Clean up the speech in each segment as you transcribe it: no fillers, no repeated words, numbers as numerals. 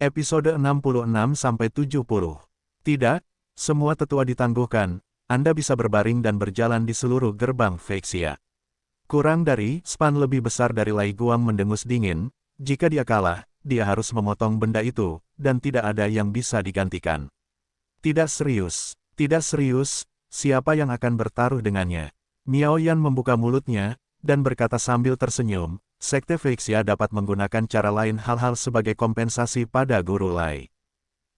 Episode 66-70. Tidak, semua tetua ditangguhkan, Anda bisa berbaring dan berjalan di seluruh gerbang Vexia. Kurang dari span lebih besar dari Lai Guang mendengus dingin, jika dia kalah, dia harus memotong benda itu, dan tidak ada yang bisa digantikan. Tidak serius, siapa yang akan bertaruh dengannya? Miao Yan membuka mulutnya, dan berkata sambil tersenyum, Sekte Vexia dapat menggunakan cara lain hal-hal sebagai kompensasi pada Guru Lai.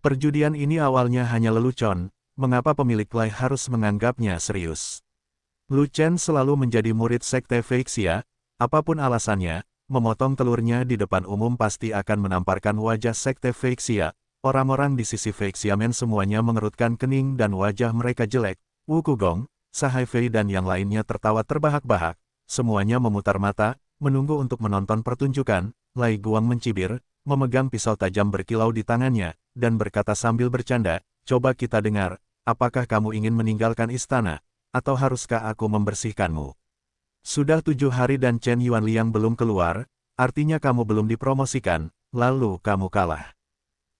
Perjudian ini awalnya hanya lelucon, mengapa pemilik Lai harus menganggapnya serius? Lu Chen selalu menjadi murid Sekte Vexia, apapun alasannya, memotong telurnya di depan umum pasti akan menamparkan wajah Sekte Vexia. Orang-orang di sisi Vexiamen semuanya mengerutkan kening dan wajah mereka jelek. Wu Kugong, Sahai Fei dan yang lainnya tertawa terbahak-bahak, semuanya memutar mata, menunggu untuk menonton pertunjukan. Lai Guang mencibir, memegang pisau tajam berkilau di tangannya, dan berkata sambil bercanda, coba kita dengar, apakah kamu ingin meninggalkan istana, atau haruskah aku membersihkanmu? Sudah 7 hari dan Chen Yuanliang belum keluar, artinya kamu belum dipromosikan, lalu kamu kalah.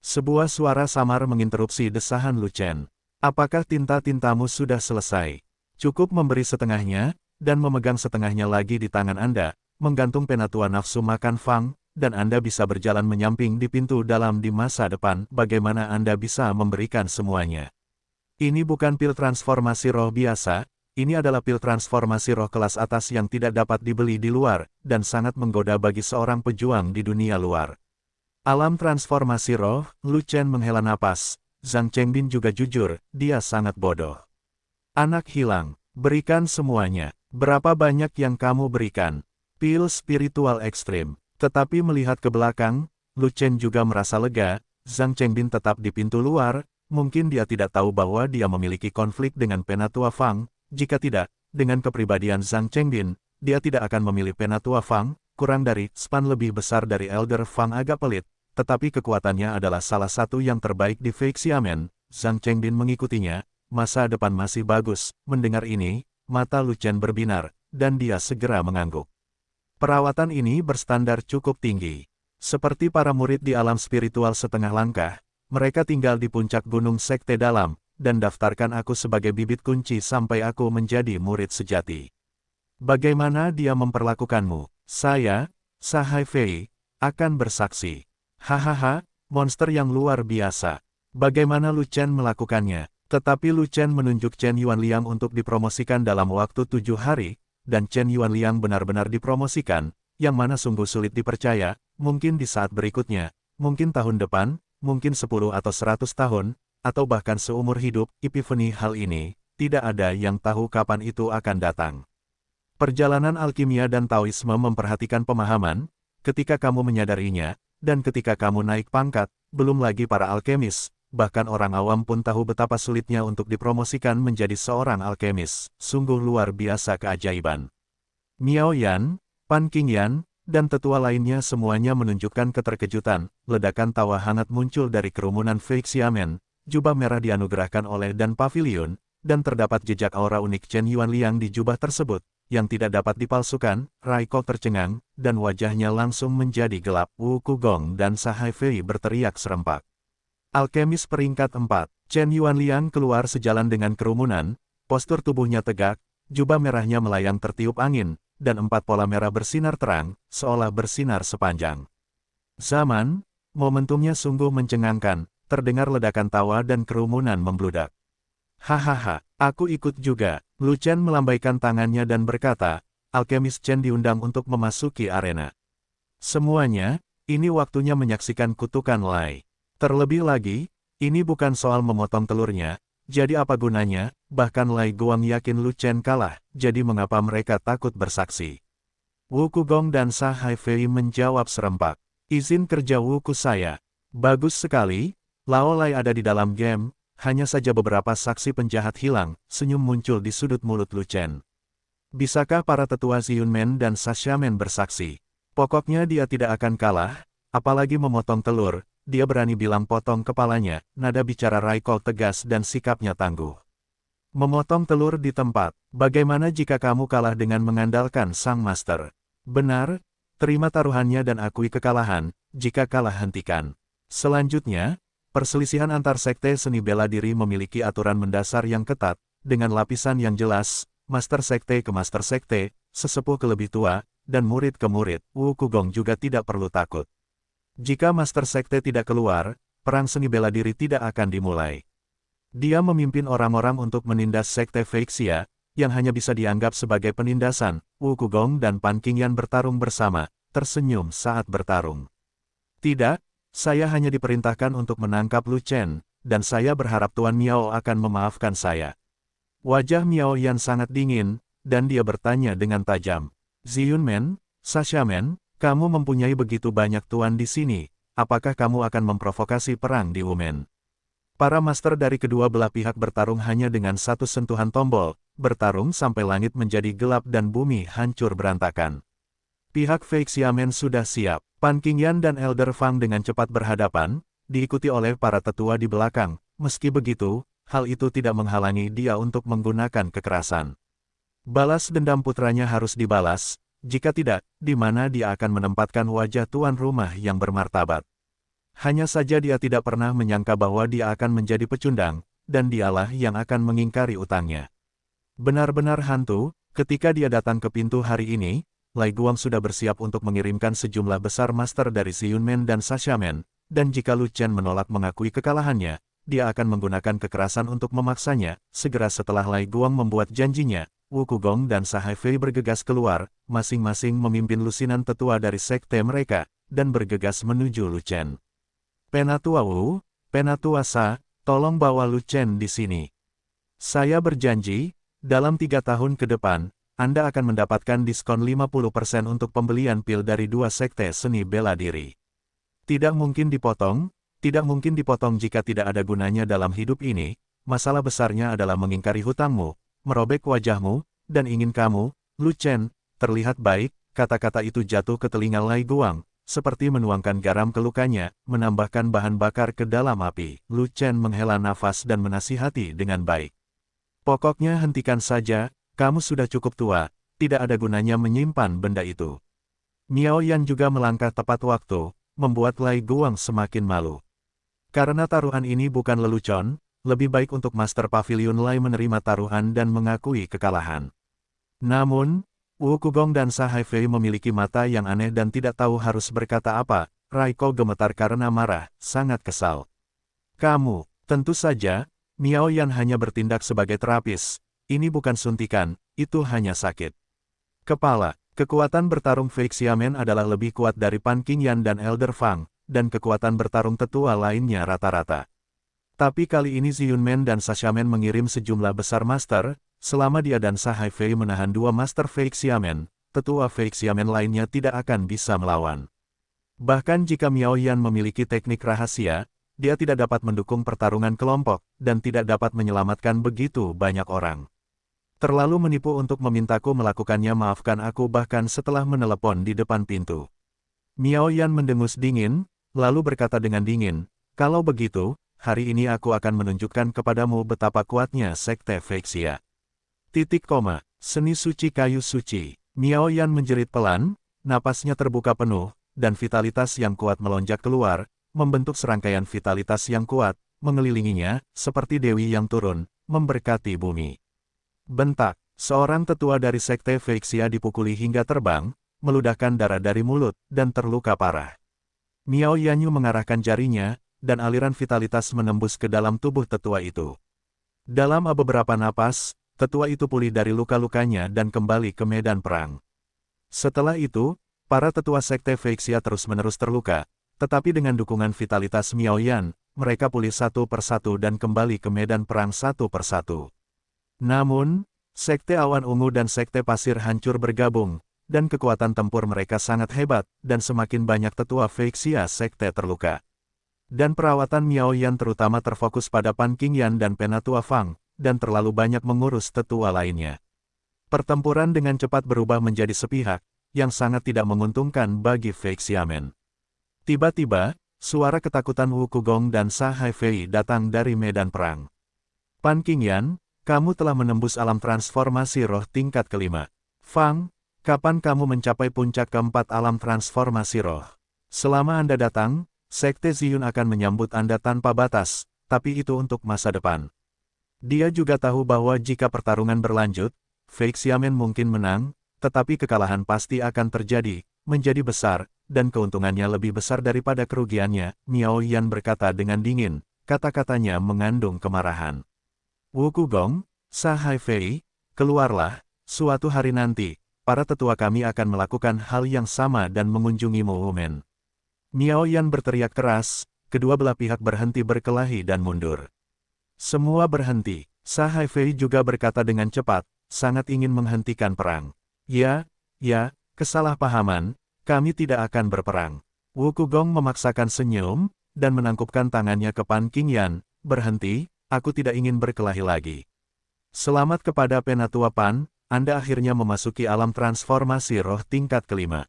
Sebuah suara samar menginterupsi desahan Lu Chen. Apakah tinta-tintamu sudah selesai? Cukup memberi setengahnya, dan memegang setengahnya lagi di tangan Anda, menggantung penatua nafsu makan Fang, dan Anda bisa berjalan menyamping di pintu dalam di masa depan. Bagaimana Anda bisa memberikan semuanya? Ini bukan pil transformasi roh biasa, ini adalah pil transformasi roh kelas atas yang tidak dapat dibeli di luar, dan sangat menggoda bagi seorang pejuang di dunia luar. Alam transformasi roh, Lu Chen menghela napas, Zhang Chengbin juga jujur, dia sangat bodoh. Anak hilang, berikan semuanya, berapa banyak yang kamu berikan? Pil spiritual ekstrim. Tetapi melihat ke belakang, Lu Chen juga merasa lega, Zhang Chengbin tetap di pintu luar, mungkin dia tidak tahu bahwa dia memiliki konflik dengan penatua Fang, jika tidak, dengan kepribadian Zhang Chengbin, dia tidak akan memilih penatua Fang, kurang dari span lebih besar dari Elder Fang agak pelit, tetapi kekuatannya adalah salah satu yang terbaik di Vexiamen. Zhang Chengbin mengikutinya, masa depan masih bagus. Mendengar ini, mata Lu Chen berbinar, dan dia segera mengangguk. Perawatan ini berstandar cukup tinggi. Seperti para murid di alam spiritual setengah langkah, mereka tinggal di puncak gunung sekte dalam, dan daftarkan aku sebagai bibit kunci sampai aku menjadi murid sejati. Bagaimana dia memperlakukanmu? Saya, Sahai Fei, akan bersaksi. Hahaha, monster yang luar biasa. Bagaimana Lu Chen melakukannya? Tetapi Lu Chen menunjuk Chen Yuanliang untuk dipromosikan dalam waktu 7 hari, dan Chen Yuanliang benar-benar dipromosikan, yang mana sungguh sulit dipercaya, mungkin di saat berikutnya, mungkin tahun depan, mungkin 10 atau 100 tahun, atau bahkan seumur hidup. Epiphany hal ini, tidak ada yang tahu kapan itu akan datang. Perjalanan alkimia dan Taoisme memperhatikan pemahaman, ketika kamu menyadarinya, dan ketika kamu naik pangkat, belum lagi para alkemis, bahkan orang awam pun tahu betapa sulitnya untuk dipromosikan menjadi seorang alkemis. Sungguh luar biasa keajaiban. Miao Yan, Pan Qingyan, dan tetua lainnya semuanya menunjukkan keterkejutan. Ledakan tawa hangat muncul dari kerumunan Vexiamen, jubah merah dianugerahkan oleh dan pavilion, dan terdapat jejak aura unik Chen Yuanliang di jubah tersebut, yang tidak dapat dipalsukan. Raiko tercengang, dan wajahnya langsung menjadi gelap. Wu Kugong dan Sahai Fei berteriak serempak. Alkemis peringkat 4, Chen Yuanliang keluar sejalan dengan kerumunan, postur tubuhnya tegak, jubah merahnya melayang tertiup angin, dan 4 pola merah bersinar terang, seolah bersinar sepanjang zaman. Momentumnya sungguh mencengangkan, terdengar ledakan tawa dan kerumunan membludak. Hahaha, aku ikut juga. Lu Chen melambaikan tangannya dan berkata, Alkemis Chen diundang untuk memasuki arena. Semuanya, ini waktunya menyaksikan kutukan Lai. Terlebih lagi, ini bukan soal memotong telurnya, jadi apa gunanya? Bahkan Lai Guang yakin Lu Chen kalah, jadi mengapa mereka takut bersaksi? Wu Kugong dan Sahai Fei menjawab serempak. Izin kerja Wu Ku saya. Bagus sekali, Lao Lai ada di dalam game, hanya saja beberapa saksi penjahat hilang. Senyum muncul di sudut mulut Lu Chen. Bisakah para tetua Ziyunmen dan Sashamen bersaksi? Pokoknya dia tidak akan kalah, apalagi memotong telur. Dia berani bilang potong kepalanya. Nada bicara Raiko tegas dan sikapnya tangguh. Memotong telur di tempat. Bagaimana jika kamu kalah dengan mengandalkan sang master? Benar, terima taruhannya dan akui kekalahan. Jika kalah hentikan. Selanjutnya, perselisihan antar sekte seni bela diri memiliki aturan mendasar yang ketat, dengan lapisan yang jelas, master sekte ke master sekte, sesepuh ke lebih tua, dan murid ke murid. Wukugong juga tidak perlu takut. Jika master sekte tidak keluar, perang seni bela diri tidak akan dimulai. Dia memimpin orang-orang untuk menindas sekte Feixia, yang hanya bisa dianggap sebagai penindasan. Wukugong dan Pan Qingyan bertarung bersama, tersenyum saat bertarung. Tidak, saya hanya diperintahkan untuk menangkap Lu Chen, dan saya berharap Tuan Miao akan memaafkan saya. Wajah Miao Yan sangat dingin, dan dia bertanya dengan tajam. Ziyunmen, Sashamen, kamu mempunyai begitu banyak tuan di sini, apakah kamu akan memprovokasi perang di Wumen? Para master dari kedua belah pihak bertarung hanya dengan satu sentuhan tombol, bertarung sampai langit menjadi gelap dan bumi hancur berantakan. Pihak Feixiamen sudah siap. Pan Qingyan dan Elder Fang dengan cepat berhadapan, diikuti oleh para tetua di belakang. Meski begitu, hal itu tidak menghalangi dia untuk menggunakan kekerasan. Balas dendam putranya harus dibalas, jika tidak, di mana dia akan menempatkan wajah tuan rumah yang bermartabat. Hanya saja dia tidak pernah menyangka bahwa dia akan menjadi pecundang, dan dialah yang akan mengingkari utangnya. Benar-benar hantu, ketika dia datang ke pintu hari ini, Lai Guang sudah bersiap untuk mengirimkan sejumlah besar master dari Ziyunmen dan Sashamen, dan jika Lu Chen menolak mengakui kekalahannya, dia akan menggunakan kekerasan untuk memaksanya. Segera setelah Lai Guang membuat janjinya, Wukugong dan Sahai Fei bergegas keluar, masing-masing memimpin lusinan tetua dari sekte mereka, dan bergegas menuju Lu Chen. Penatua Wu, Penatua Sa, tolong bawa Lu Chen di sini. Saya berjanji, dalam 3 tahun ke depan, Anda akan mendapatkan diskon 50% untuk pembelian pil dari 2 sekte seni bela diri. Tidak mungkin dipotong jika tidak ada gunanya dalam hidup ini. Masalah besarnya adalah mengingkari hutangmu, merobek wajahmu, dan ingin kamu, Lu Chen, terlihat baik. Kata-kata itu jatuh ke telinga Lai Guang, seperti menuangkan garam ke lukanya, menambahkan bahan bakar ke dalam api. Lu Chen menghela nafas dan menasihati dengan baik. Pokoknya hentikan saja, kamu sudah cukup tua, tidak ada gunanya menyimpan benda itu. Miao Yan juga melangkah tepat waktu, membuat Lai Guang semakin malu. Karena taruhan ini bukan lelucon, lebih baik untuk Master Pavilion Lai menerima taruhan dan mengakui kekalahan. Namun, Wukugong dan Sahai Fei memiliki mata yang aneh dan tidak tahu harus berkata apa. Raiko gemetar karena marah, sangat kesal. Kamu, tentu saja, Miao Yan hanya bertindak sebagai terapis. Ini bukan suntikan, itu hanya sakit. Kepala, kekuatan bertarung Feixiamen adalah lebih kuat dari Pan Qingyan dan Elder Fang, dan kekuatan bertarung tetua lainnya rata-rata. Tapi kali ini Ziyunmen dan Sashamen mengirim sejumlah besar master. Selama dia dan Sahai Fei menahan 2 master Feixiamen, tetua Feixiamen lainnya tidak akan bisa melawan. Bahkan jika Miao Yan memiliki teknik rahasia, dia tidak dapat mendukung pertarungan kelompok, dan tidak dapat menyelamatkan begitu banyak orang. Terlalu menipu untuk memintaku melakukannya. Maafkan aku bahkan setelah menelepon di depan pintu. Miao Yan mendengus dingin, lalu berkata dengan dingin, kalau begitu, hari ini aku akan menunjukkan kepadamu betapa kuatnya sekte Feixia. Seni suci kayu suci. Miao Yan menjerit pelan, napasnya terbuka penuh, dan vitalitas yang kuat melonjak keluar, membentuk serangkaian vitalitas yang kuat, mengelilinginya, seperti dewi yang turun, memberkati bumi. Bentak, seorang tetua dari sekte Feixia dipukuli hingga terbang, meludahkan darah dari mulut, dan terluka parah. Miao Yanyu mengarahkan jarinya, dan aliran vitalitas menembus ke dalam tubuh tetua itu. Dalam beberapa napas, tetua itu pulih dari luka-lukanya dan kembali ke medan perang. Setelah itu, para tetua sekte Feixia terus-menerus terluka, tetapi dengan dukungan vitalitas Miao Yan, mereka pulih satu persatu dan kembali ke medan perang satu persatu. Namun, sekte awan ungu dan sekte pasir hancur bergabung, dan kekuatan tempur mereka sangat hebat, dan semakin banyak tetua Feixia sekte terluka. Dan perawatan Miao Yan terutama terfokus pada Pan Qingyan dan Penatua Fang, dan terlalu banyak mengurus tetua lainnya. Pertempuran dengan cepat berubah menjadi sepihak, yang sangat tidak menguntungkan bagi Feixiamen. Tiba-tiba, suara ketakutan Wukugong dan Sahai Fei datang dari medan perang. Pan Qingyan, kamu telah menembus alam transformasi roh tingkat kelima. Fang, kapan kamu mencapai puncak keempat alam transformasi roh? Selama Anda datang, Sekte Ziyun akan menyambut Anda tanpa batas, tapi itu untuk masa depan. Dia juga tahu bahwa jika pertarungan berlanjut, Fei Xiamen mungkin menang, tetapi kekalahan pasti akan terjadi, menjadi besar, dan keuntungannya lebih besar daripada kerugiannya, Miao Yan berkata dengan dingin, kata-katanya mengandung kemarahan. Wu Kugong, Sa Haifei, keluarlah, suatu hari nanti, para tetua kami akan melakukan hal yang sama dan mengunjungi Mo Wumen. Miao Yan berteriak keras, kedua belah pihak berhenti berkelahi dan mundur. Semua berhenti. Sa Haifei juga berkata dengan cepat, sangat ingin menghentikan perang. Ya, kesalahpahaman, kami tidak akan berperang. Wu Kugong memaksakan senyum, dan menangkupkan tangannya ke Pan Qingyan, berhenti, aku tidak ingin berkelahi lagi. Selamat kepada Penatua Pan, Anda akhirnya memasuki alam transformasi roh tingkat kelima.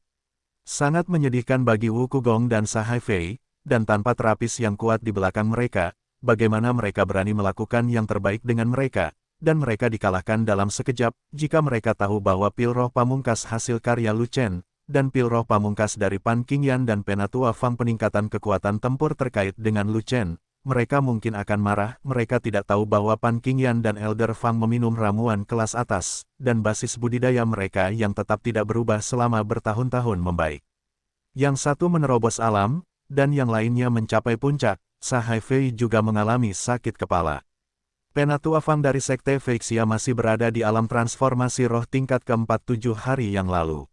Sangat menyedihkan bagi Wu Kugong dan Sa Haifei, dan tanpa terapis yang kuat di belakang mereka, bagaimana mereka berani melakukan yang terbaik dengan mereka, dan mereka dikalahkan dalam sekejap, jika mereka tahu bahwa pil roh pamungkas hasil karya Lu Chen, dan pil roh pamungkas dari Pan Qingyan dan Penatua Fang peningkatan kekuatan tempur terkait dengan Lu Chen, mereka mungkin akan marah, mereka tidak tahu bahwa Pan Qingyan dan Elder Fang meminum ramuan kelas atas, dan basis budidaya mereka yang tetap tidak berubah selama bertahun-tahun membaik. Yang satu menerobos alam, dan yang lainnya mencapai puncak. Sa Haifei juga mengalami sakit kepala. Penatua Fang dari Sekte Feixia masih berada di alam transformasi roh tingkat keempat 7 hari yang lalu.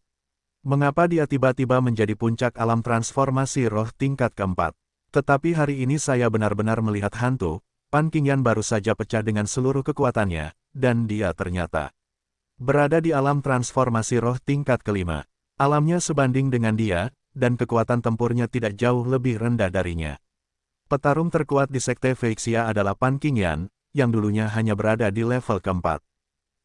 Mengapa dia tiba-tiba menjadi puncak alam transformasi roh tingkat keempat? Tetapi hari ini saya benar-benar melihat hantu, Pan Qingyan baru saja pecah dengan seluruh kekuatannya, dan dia ternyata berada di alam transformasi roh tingkat kelima. Alamnya sebanding dengan dia, dan kekuatan tempurnya tidak jauh lebih rendah darinya. Petarung terkuat di Sekte Feixia adalah Pan Qingyan, yang dulunya hanya berada di level keempat.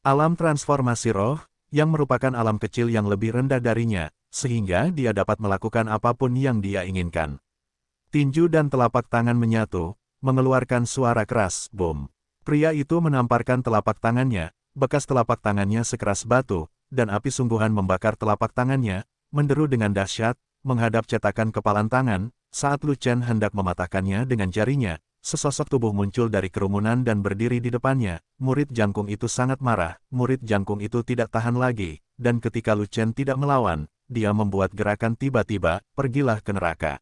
Alam transformasi roh, yang merupakan alam kecil yang lebih rendah darinya, sehingga dia dapat melakukan apapun yang dia inginkan. Tinju dan telapak tangan menyatu, mengeluarkan suara keras, boom. Pria itu menamparkan telapak tangannya, bekas telapak tangannya sekeras batu, dan api sungguhan membakar telapak tangannya, menderu dengan dahsyat, menghadap cetakan kepalan tangan. Saat Lu Chen hendak mematahkannya dengan jarinya, sesosok tubuh muncul dari kerumunan dan berdiri di depannya. Murid jangkung itu sangat marah, murid jangkung itu tidak tahan lagi, dan ketika Lu Chen tidak melawan, dia membuat gerakan tiba-tiba, pergilah ke neraka.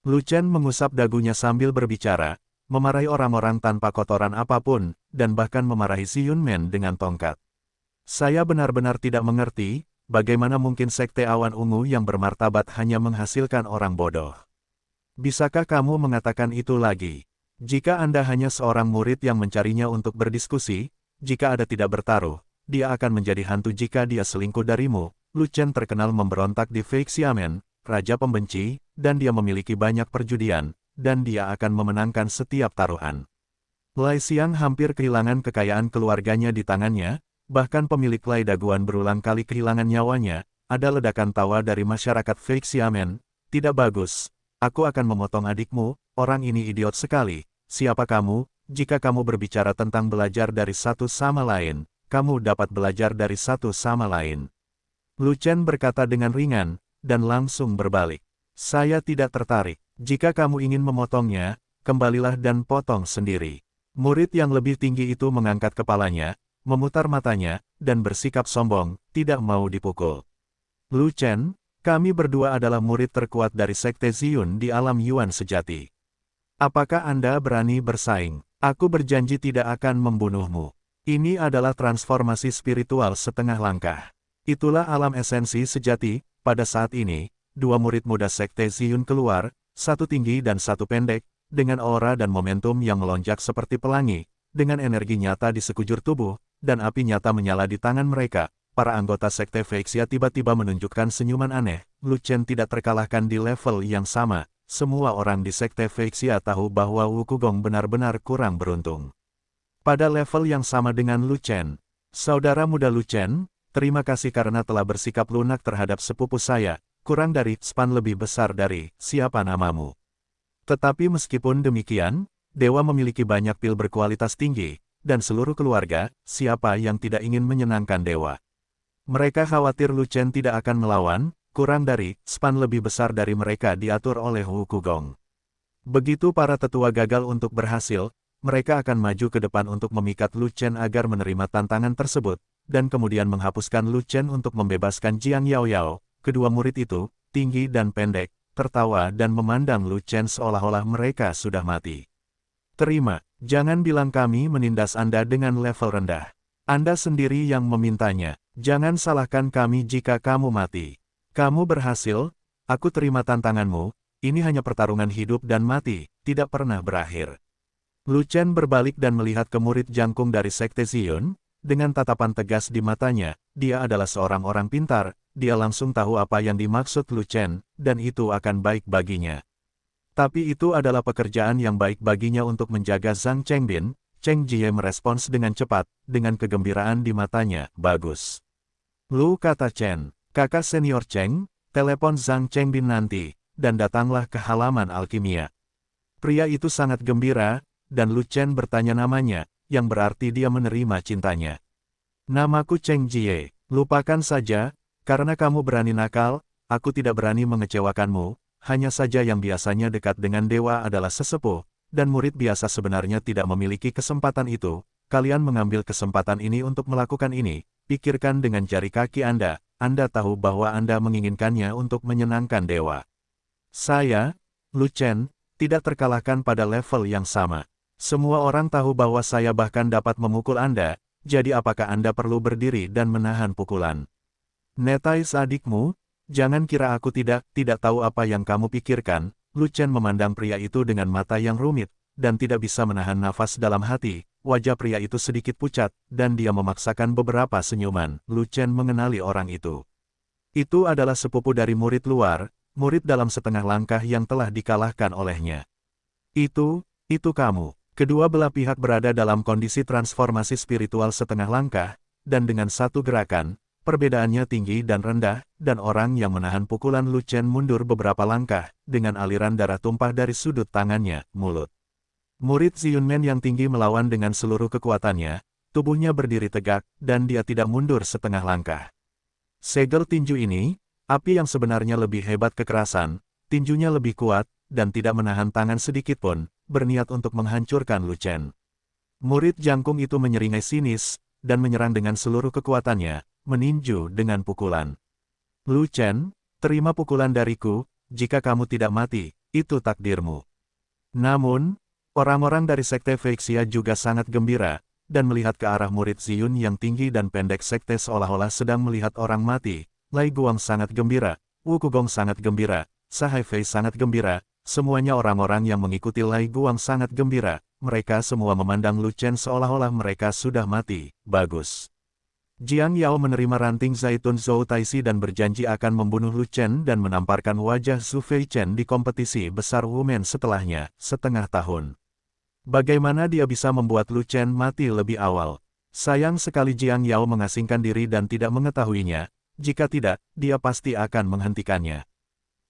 Lu Chen mengusap dagunya sambil berbicara, memarahi orang-orang tanpa kotoran apapun, dan bahkan memarahi Si Yunmen dengan tongkat. Saya benar-benar tidak mengerti, bagaimana mungkin Sekte Awan Ungu yang bermartabat hanya menghasilkan orang bodoh. Bisakah kamu mengatakan itu lagi? Jika Anda hanya seorang murid yang mencarinya untuk berdiskusi, jika Anda tidak bertaruh, dia akan menjadi hantu jika dia selingkuh darimu. Lu Chen terkenal memberontak di Fei Xiamen, raja pembenci, dan dia memiliki banyak perjudian, dan dia akan memenangkan setiap taruhan. Lai Xiang hampir kehilangan kekayaan keluarganya di tangannya, bahkan pemilik Lai Daguan berulang kali kehilangan nyawanya. Ada ledakan tawa dari masyarakat Fei Xiamen, tidak bagus. Aku akan memotong adikmu, orang ini idiot sekali. Siapa kamu? Jika kamu berbicara tentang belajar dari satu sama lain, kamu dapat belajar dari satu sama lain. Lu Chen berkata dengan ringan, dan langsung berbalik. Saya tidak tertarik. Jika kamu ingin memotongnya, kembalilah dan potong sendiri. Murid yang lebih tinggi itu mengangkat kepalanya, memutar matanya, dan bersikap sombong, tidak mau dipukul. Lu Chen, kami berdua adalah murid terkuat dari Sekte Ziyun di alam Yuan sejati. Apakah Anda berani bersaing? Aku berjanji tidak akan membunuhmu. Ini adalah transformasi spiritual setengah langkah. Itulah alam esensi sejati. Pada saat ini, dua murid muda Sekte Ziyun keluar, satu tinggi dan satu pendek, dengan aura dan momentum yang melonjak seperti pelangi, dengan energi nyata di sekujur tubuh, dan api nyata menyala di tangan mereka. Para anggota Sekte Feixia tiba-tiba menunjukkan senyuman aneh. Lu Chen tidak terkalahkan di level yang sama. Semua orang di Sekte Feixia tahu bahwa Wu Kugong benar-benar kurang beruntung. Pada level yang sama dengan Lu Chen, saudara muda Lu Chen, terima kasih karena telah bersikap lunak terhadap sepupu saya, kurang dari span lebih besar dari siapa namamu. Tetapi meskipun demikian, Dewa memiliki banyak pil berkualitas tinggi, dan seluruh keluarga, siapa yang tidak ingin menyenangkan Dewa. Mereka khawatir Lu Chen tidak akan melawan, kurang dari span lebih besar dari mereka diatur oleh Wu Kugong. Begitu para tetua gagal untuk berhasil, mereka akan maju ke depan untuk memikat Lu Chen agar menerima tantangan tersebut, dan kemudian menghapuskan Lu Chen untuk membebaskan Jiang Yaoyao. Kedua murid itu, tinggi dan pendek, tertawa dan memandang Lu Chen seolah-olah mereka sudah mati. Terima, jangan bilang kami menindas Anda dengan level rendah. Anda sendiri yang memintanya, jangan salahkan kami jika kamu mati. Kamu berhasil, aku terima tantanganmu, ini hanya pertarungan hidup dan mati, tidak pernah berakhir. Lu Chen berbalik dan melihat ke murid jangkung dari Sekte Ziyun, dengan tatapan tegas di matanya, dia adalah seorang orang pintar, dia langsung tahu apa yang dimaksud Lu Chen, dan itu akan baik baginya. Tapi itu adalah pekerjaan yang baik baginya untuk menjaga Zhang Chengbin. Cheng Jie merespons dengan cepat, dengan kegembiraan di matanya, bagus. Lu, kata Chen, kakak senior Cheng, telepon Zhang Chengbin nanti, dan datanglah ke halaman alkimia. Pria itu sangat gembira, dan Lu Chen bertanya namanya, yang berarti dia menerima cintanya. Namaku Cheng Jie, lupakan saja, karena kamu berani nakal, aku tidak berani mengecewakanmu, hanya saja yang biasanya dekat dengan dewa adalah sesepuh, dan murid biasa sebenarnya tidak memiliki kesempatan itu. Kalian mengambil kesempatan ini untuk melakukan ini, pikirkan dengan jari kaki Anda tahu bahwa Anda menginginkannya untuk menyenangkan dewa. Saya, Lu Chen, tidak terkalahkan pada level yang sama. Semua orang tahu bahwa saya bahkan dapat memukul Anda, jadi apakah Anda perlu berdiri dan menahan pukulan? Netais adikmu, jangan kira aku tidak tahu apa yang kamu pikirkan. Lu Chen memandang pria itu dengan mata yang rumit, dan tidak bisa menahan nafas dalam hati. Wajah pria itu sedikit pucat, dan dia memaksakan beberapa senyuman. Lu Chen mengenali orang itu. Itu adalah sepupu dari murid luar, murid dalam setengah langkah yang telah dikalahkan olehnya. Itu kamu. Kedua belah pihak berada dalam kondisi transformasi spiritual setengah langkah, dan dengan satu gerakan, perbedaannya tinggi dan rendah, dan orang yang menahan pukulan Lu Chen mundur beberapa langkah, dengan aliran darah tumpah dari sudut tangannya, mulut. Murid Ziyunmen yang tinggi melawan dengan seluruh kekuatannya, tubuhnya berdiri tegak, dan dia tidak mundur setengah langkah. Segel tinju ini, api yang sebenarnya lebih hebat kekerasan, tinjunya lebih kuat, dan tidak menahan tangan sedikitpun, berniat untuk menghancurkan Lu Chen. Murid jangkung itu menyeringai sinis, dan menyerang dengan seluruh kekuatannya, meninju dengan pukulan. Lu Chen, terima pukulan dariku, jika kamu tidak mati, itu takdirmu. Namun, orang-orang dari Sekte Feixia juga sangat gembira, dan melihat ke arah murid Ziyun yang tinggi dan pendek sekte seolah-olah sedang melihat orang mati. Lai Guang sangat gembira, Wu Kugong sangat gembira, Sa Haifei sangat gembira, semuanya orang-orang yang mengikuti Lai Guang sangat gembira, mereka semua memandang Lu Chen seolah-olah mereka sudah mati, bagus. Jiang Yao menerima ranting zaitun Zhou Taixi dan berjanji akan membunuh Lu Chen dan menamparkan wajah Zhu Fei Chen di kompetisi besar Wumen setelahnya, setengah tahun. Bagaimana dia bisa membuat Lu Chen mati lebih awal? Sayang sekali Jiang Yao mengasingkan diri dan tidak mengetahuinya, jika tidak, dia pasti akan menghentikannya.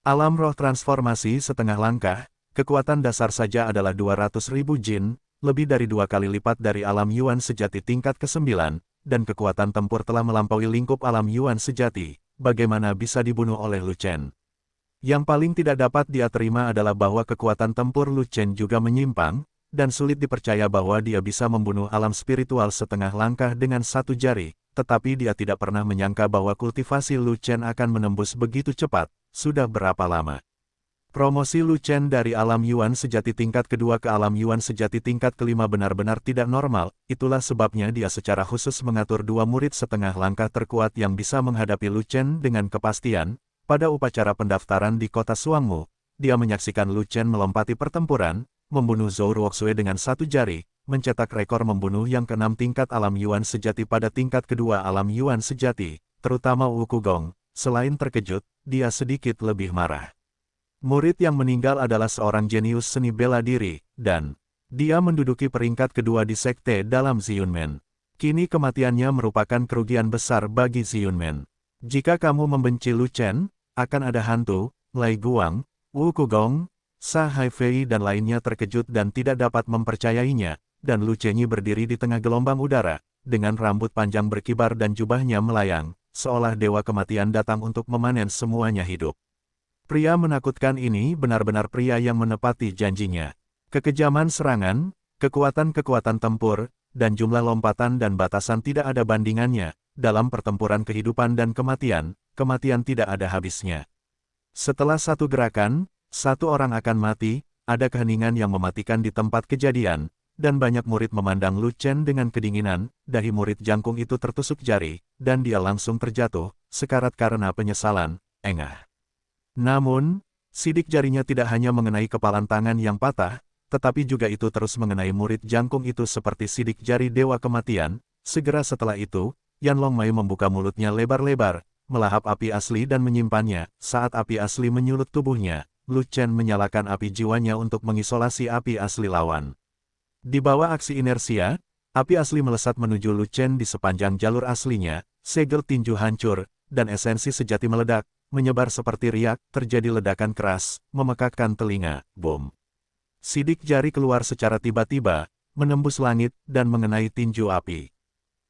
Alam roh transformasi setengah langkah, kekuatan dasar saja adalah 200.000 jin, lebih dari 2 kali lipat dari alam Yuan sejati tingkat ke-9, dan kekuatan tempur telah melampaui lingkup alam Yuan sejati, bagaimana bisa dibunuh oleh Lu Chen? Yang paling tidak dapat dia terima adalah bahwa kekuatan tempur Lu Chen juga menyimpang, dan sulit dipercaya bahwa dia bisa membunuh alam spiritual setengah langkah dengan satu jari, tetapi dia tidak pernah menyangka bahwa kultivasi Lu Chen akan menembus begitu cepat. Sudah berapa lama? Promosi Lu Chen dari alam Yuan sejati tingkat kedua ke alam Yuan sejati tingkat kelima benar-benar tidak normal, itulah sebabnya dia secara khusus mengatur 2 murid setengah langkah terkuat yang bisa menghadapi Lu Chen dengan kepastian. Pada upacara pendaftaran di kota Suangmu, dia menyaksikan Lu Chen melompati pertempuran, membunuh Zhou Ruoxue dengan satu jari, mencetak rekor membunuh yang ke-6 tingkat alam Yuan sejati pada tingkat kedua alam Yuan sejati, terutama Wu Kugong. Selain terkejut, dia sedikit lebih marah. Murid yang meninggal adalah seorang jenius seni bela diri, dan dia menduduki peringkat kedua di sekte dalam Ziyunmen. Kini kematiannya merupakan kerugian besar bagi Ziyunmen. Jika kamu membenci Lu Chen, akan ada hantu. Lai Guang, Wu Kugong, Sa Haifei dan lainnya terkejut dan tidak dapat mempercayainya, dan Lu Chenyi berdiri di tengah gelombang udara, dengan rambut panjang berkibar dan jubahnya melayang, seolah dewa kematian datang untuk memanen semuanya hidup. Pria menakutkan ini benar-benar pria yang menepati janjinya. Kekejaman serangan, kekuatan-kekuatan tempur, dan jumlah lompatan dan batasan tidak ada bandingannya. Dalam pertempuran kehidupan dan kematian, kematian tidak ada habisnya. Setelah satu gerakan, satu orang akan mati, ada keheningan yang mematikan di tempat kejadian, dan banyak murid memandang Lu Chen dengan kedinginan, dahi murid jangkung itu tertusuk jari, dan dia langsung terjatuh, sekarat karena penyesalan, engah. Namun, sidik jarinya tidak hanya mengenai kepalan tangan yang patah, tetapi juga itu terus mengenai murid jangkung itu seperti sidik jari dewa kematian. Segera setelah itu, Yan Longmai membuka mulutnya lebar-lebar, melahap api asli dan menyimpannya. Saat api asli menyulut tubuhnya, Lu Chen menyalakan api jiwanya untuk mengisolasi api asli lawan. Di bawah aksi inersia, api asli melesat menuju Lu Chen di sepanjang jalur aslinya, segel tinju hancur, dan esensi sejati meledak, menyebar seperti riak, terjadi ledakan keras, memekakkan telinga, bom. Sidik jari keluar secara tiba-tiba, menembus langit, dan mengenai tinju api.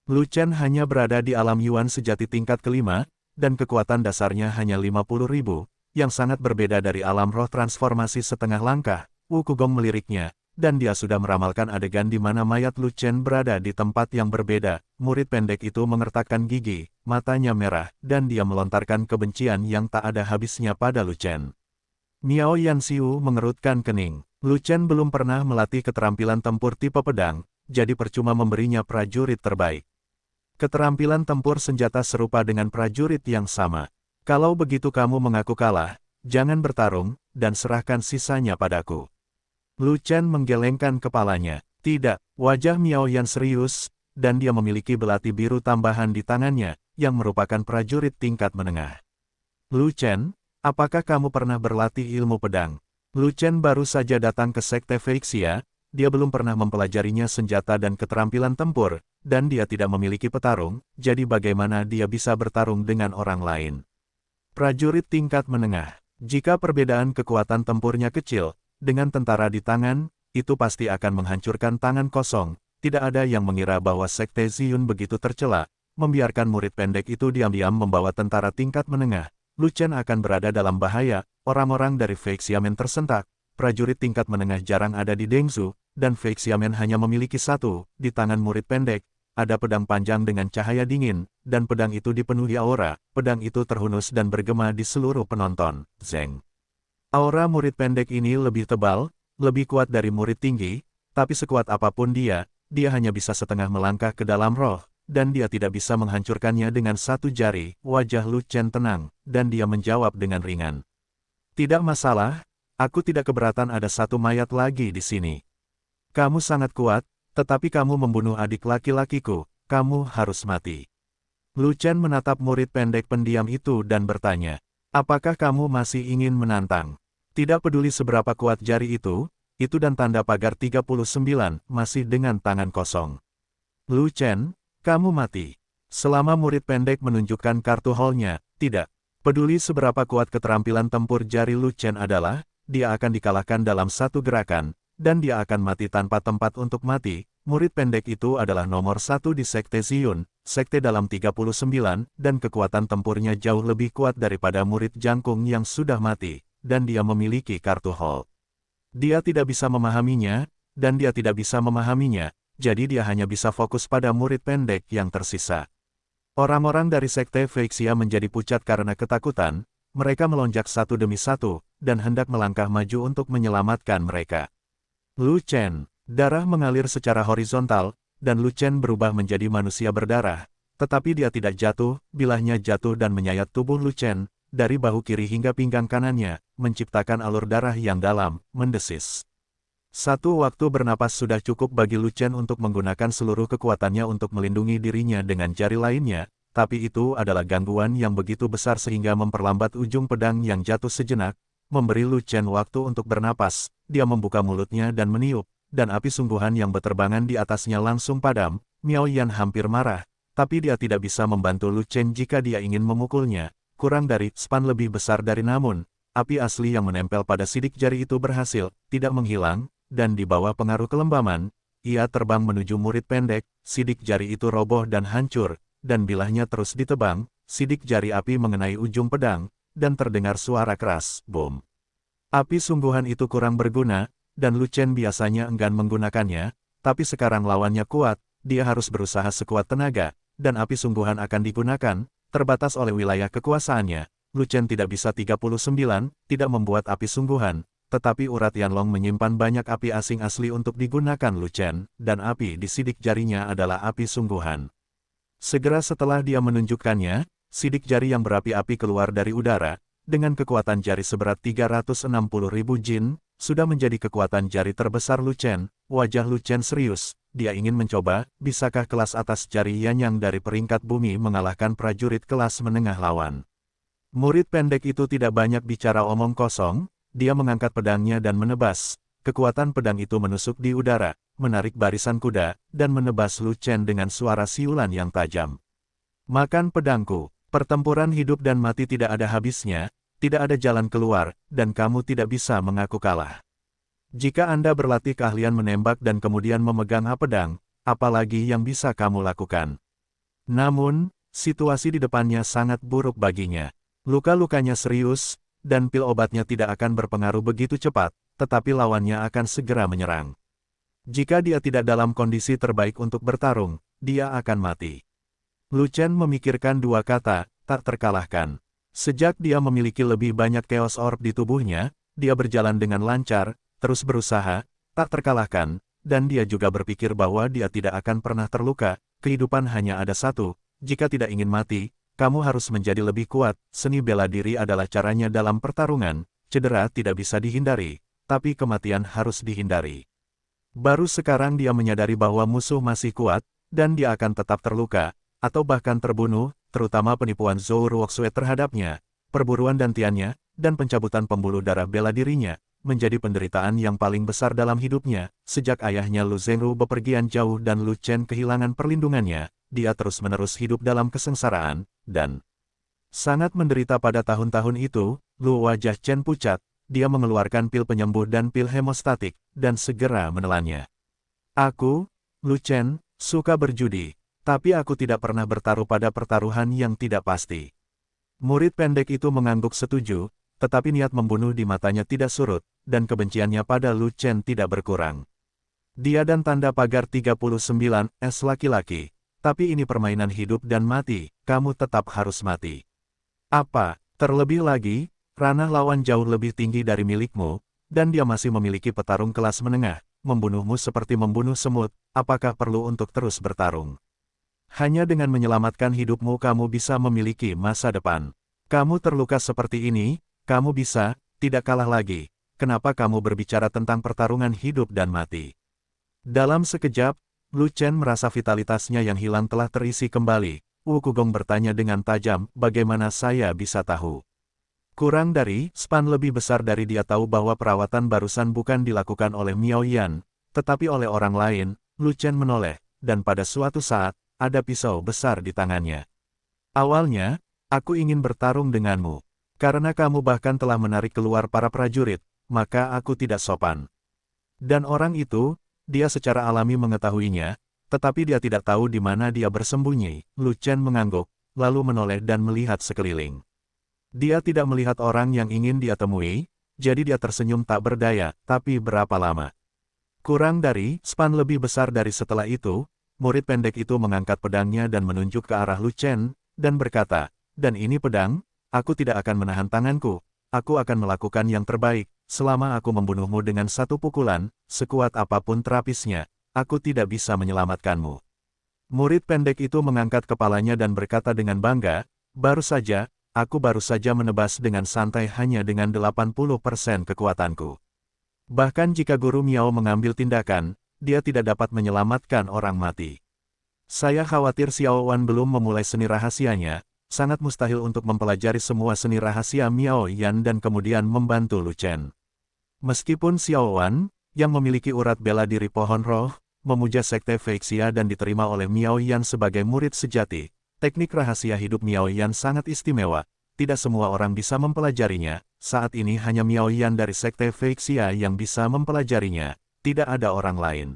Lu Chen hanya berada di alam Yuan sejati tingkat kelima, dan kekuatan dasarnya hanya 50.000, yang sangat berbeda dari alam roh transformasi setengah langkah. Wu Kugong meliriknya, dan dia sudah meramalkan adegan di mana mayat Lu Chen berada di tempat yang berbeda. Murid pendek itu mengertakkan gigi, matanya merah, dan dia melontarkan kebencian yang tak ada habisnya pada Lu Chen. Miao Yanxiu mengerutkan kening. Lu Chen belum pernah melatih keterampilan tempur tipe pedang, jadi percuma memberinya prajurit terbaik. Keterampilan tempur senjata serupa dengan prajurit yang sama. Kalau begitu kamu mengaku kalah, jangan bertarung, dan serahkan sisanya padaku. Lu Chen menggelengkan kepalanya. Tidak, wajah Miao Yan serius, dan dia memiliki belati biru tambahan di tangannya, yang merupakan prajurit tingkat menengah. Lu Chen, apakah kamu pernah berlatih ilmu pedang? Lu Chen baru saja datang ke Sekte Feixia, dia belum pernah mempelajarinya senjata dan keterampilan tempur, dan dia tidak memiliki petarung, jadi bagaimana dia bisa bertarung dengan orang lain? Prajurit tingkat menengah, jika perbedaan kekuatan tempurnya kecil, dengan tentara di tangan, itu pasti akan menghancurkan tangan kosong. Tidak ada yang mengira bahwa Sekte Ziyun begitu tercela, membiarkan murid pendek itu diam-diam membawa tentara tingkat menengah. Lu Chen akan berada dalam bahaya, orang-orang dari Feixiamen tersentak, prajurit tingkat menengah jarang ada di Dengzhou, dan Feixiamen hanya memiliki satu, di tangan murid pendek, ada pedang panjang dengan cahaya dingin, dan pedang itu dipenuhi aura, pedang itu terhunus dan bergema di seluruh penonton. Zeng. Aura murid pendek ini lebih tebal, lebih kuat dari murid tinggi, tapi sekuat apapun dia hanya bisa setengah melangkah ke dalam roh, dan dia tidak bisa menghancurkannya dengan satu jari. Wajah Lu Chen tenang, dan dia menjawab dengan ringan. Tidak masalah, aku tidak keberatan ada satu mayat lagi di sini. Kamu sangat kuat, tetapi kamu membunuh adik laki-lakiku, kamu harus mati. Lu Chen menatap murid pendek pendiam itu dan bertanya, apakah kamu masih ingin menantang? Tidak peduli seberapa kuat jari itu dan tanda pagar 39, masih dengan tangan kosong. Lu Chen, kamu mati. Selama murid pendek menunjukkan kartu hall-nya, tidak peduli seberapa kuat keterampilan tempur jari Lu Chen adalah, dia akan dikalahkan dalam satu gerakan, dan dia akan mati tanpa tempat untuk mati. Murid pendek itu adalah nomor satu di Sekte Ziyun, sekte dalam 39, dan kekuatan tempurnya jauh lebih kuat daripada murid jangkung yang sudah mati, dan dia memiliki kartu hall. Dia tidak bisa memahaminya, dan dia tidak bisa memahaminya, jadi dia hanya bisa fokus pada murid pendek yang tersisa. Orang-orang dari Sekte Feixia menjadi pucat karena ketakutan, mereka melonjak satu demi satu, dan hendak melangkah maju untuk menyelamatkan mereka. Lu Chen, darah mengalir secara horizontal, dan Lu Chen berubah menjadi manusia berdarah, tetapi dia tidak jatuh, bilahnya jatuh dan menyayat tubuh Lu Chen, dari bahu kiri hingga pinggang kanannya, menciptakan alur darah yang dalam, mendesis. Satu waktu bernapas sudah cukup bagi Lu Chen untuk menggunakan seluruh kekuatannya untuk melindungi dirinya dengan jari lainnya, tapi itu adalah gangguan yang begitu besar sehingga memperlambat ujung pedang yang jatuh sejenak, memberi Lu Chen waktu untuk bernapas. Dia membuka mulutnya dan meniup, dan api sungguhan yang berterbangan di atasnya langsung padam. Miao Yan hampir marah, tapi dia tidak bisa membantu Lu Chen jika dia ingin memukulnya. Kurang dari span lebih besar dari namun, api asli yang menempel pada sidik jari itu berhasil, tidak menghilang, dan di bawah pengaruh kelembaman, ia terbang menuju murid pendek, sidik jari itu roboh dan hancur, dan bilahnya terus ditebang, sidik jari api mengenai ujung pedang, dan terdengar suara keras, boom. Api sungguhan itu kurang berguna, dan Lu Chen biasanya enggan menggunakannya, tapi sekarang lawannya kuat, dia harus berusaha sekuat tenaga, dan api sungguhan akan digunakan, terbatas oleh wilayah kekuasaannya. Lu Chen tidak bisa 39, tidak membuat api sungguhan, tetapi urat Yanlong menyimpan banyak api asing asli untuk digunakan Lu Chen, dan api di sidik jarinya adalah api sungguhan. Segera setelah dia menunjukkannya, sidik jari yang berapi-api keluar dari udara, dengan kekuatan jari seberat 360.000 jin, sudah menjadi kekuatan jari terbesar Lu Chen. Wajah Lu Chen serius, dia ingin mencoba, bisakah kelas atas jari Yanyang dari peringkat bumi mengalahkan prajurit kelas menengah lawan. Murid pendek itu tidak banyak bicara omong kosong, dia mengangkat pedangnya dan menebas. Kekuatan pedang itu menusuk di udara, menarik barisan kuda, dan menebas Lu Chen dengan suara siulan yang tajam. Makan pedangku, pertempuran hidup dan mati tidak ada habisnya, tidak ada jalan keluar, dan kamu tidak bisa mengaku kalah. Jika Anda berlatih keahlian menembak dan kemudian memegang pedang, apalagi yang bisa kamu lakukan? Namun, situasi di depannya sangat buruk baginya. Luka-lukanya serius, dan pil obatnya tidak akan berpengaruh begitu cepat, tetapi lawannya akan segera menyerang. Jika dia tidak dalam kondisi terbaik untuk bertarung, dia akan mati. Lu Chen memikirkan dua kata, tak terkalahkan. Sejak dia memiliki lebih banyak Chaos Orb di tubuhnya, dia berjalan dengan lancar, terus berusaha, tak terkalahkan, dan dia juga berpikir bahwa dia tidak akan pernah terluka. Kehidupan hanya ada satu, jika tidak ingin mati, kamu harus menjadi lebih kuat. Seni bela diri adalah caranya dalam pertarungan, cedera tidak bisa dihindari, tapi kematian harus dihindari. Baru sekarang dia menyadari bahwa musuh masih kuat, dan dia akan tetap terluka, atau bahkan terbunuh, terutama penipuan Zhou Ruoxue terhadapnya, perburuan dantiannya, dan pencabutan pembuluh darah bela dirinya, menjadi penderitaan yang paling besar dalam hidupnya. Sejak ayahnya Lu Zhengru bepergian jauh dan Lu Chen kehilangan perlindungannya, dia terus-menerus hidup dalam kesengsaraan, dan sangat menderita pada tahun-tahun itu. Wajah Chen pucat, dia mengeluarkan pil penyembuh dan pil hemostatik, dan segera menelannya. Aku, Lu Chen, suka berjudi, tapi aku tidak pernah bertaruh pada pertaruhan yang tidak pasti. Murid pendek itu mengangguk setuju, tetapi niat membunuh di matanya tidak surut, dan kebenciannya pada Lu Chen tidak berkurang. Dia dan tanda pagar 39S laki-laki. Tapi ini permainan hidup dan mati, kamu tetap harus mati. Apa, terlebih lagi, ranah lawan jauh lebih tinggi dari milikmu, dan dia masih memiliki petarung kelas menengah, membunuhmu seperti membunuh semut, apakah perlu untuk terus bertarung? Hanya dengan menyelamatkan hidupmu kamu bisa memiliki masa depan. Kamu terluka seperti ini, kamu bisa, tidak kalah lagi. Kenapa kamu berbicara tentang pertarungan hidup dan mati? Dalam sekejap, Lu Chen merasa vitalitasnya yang hilang telah terisi kembali. Wu Kugong bertanya dengan tajam, bagaimana saya bisa tahu? Kurang dari span lebih besar dari dia tahu bahwa perawatan barusan bukan dilakukan oleh Miao Yan, tetapi oleh orang lain. Lu Chen menoleh, dan pada suatu saat, ada pisau besar di tangannya. Awalnya, aku ingin bertarung denganmu. Karena kamu bahkan telah menarik keluar para prajurit, maka aku tidak sopan. Dan orang itu, dia secara alami mengetahuinya, tetapi dia tidak tahu di mana dia bersembunyi. Lu Chen mengangguk, lalu menoleh dan melihat sekeliling. Dia tidak melihat orang yang ingin dia temui, jadi dia tersenyum tak berdaya. Tapi berapa lama? Kurang dari span lebih besar dari setelah itu, murid pendek itu mengangkat pedangnya dan menunjuk ke arah Lu Chen, dan berkata, dan ini pedang, aku tidak akan menahan tanganku, aku akan melakukan yang terbaik. Selama aku membunuhmu dengan satu pukulan, sekuat apapun terapisnya, aku tidak bisa menyelamatkanmu. Murid pendek itu mengangkat kepalanya dan berkata dengan bangga, aku baru saja menebas dengan santai hanya dengan 80% kekuatanku. Bahkan jika Guru Miao mengambil tindakan, dia tidak dapat menyelamatkan orang mati. Saya khawatir Xiao Wan belum memulai seni rahasianya, sangat mustahil untuk mempelajari semua seni rahasia Miao Yan dan kemudian membantu Lu Chen. Meskipun Xiao Wan, yang memiliki urat bela diri pohon roh, memuja sekte Feixia dan diterima oleh Miao Yan sebagai murid sejati, teknik rahasia hidup Miao Yan sangat istimewa, tidak semua orang bisa mempelajarinya. Saat ini hanya Miao Yan dari sekte Feixia yang bisa mempelajarinya, tidak ada orang lain.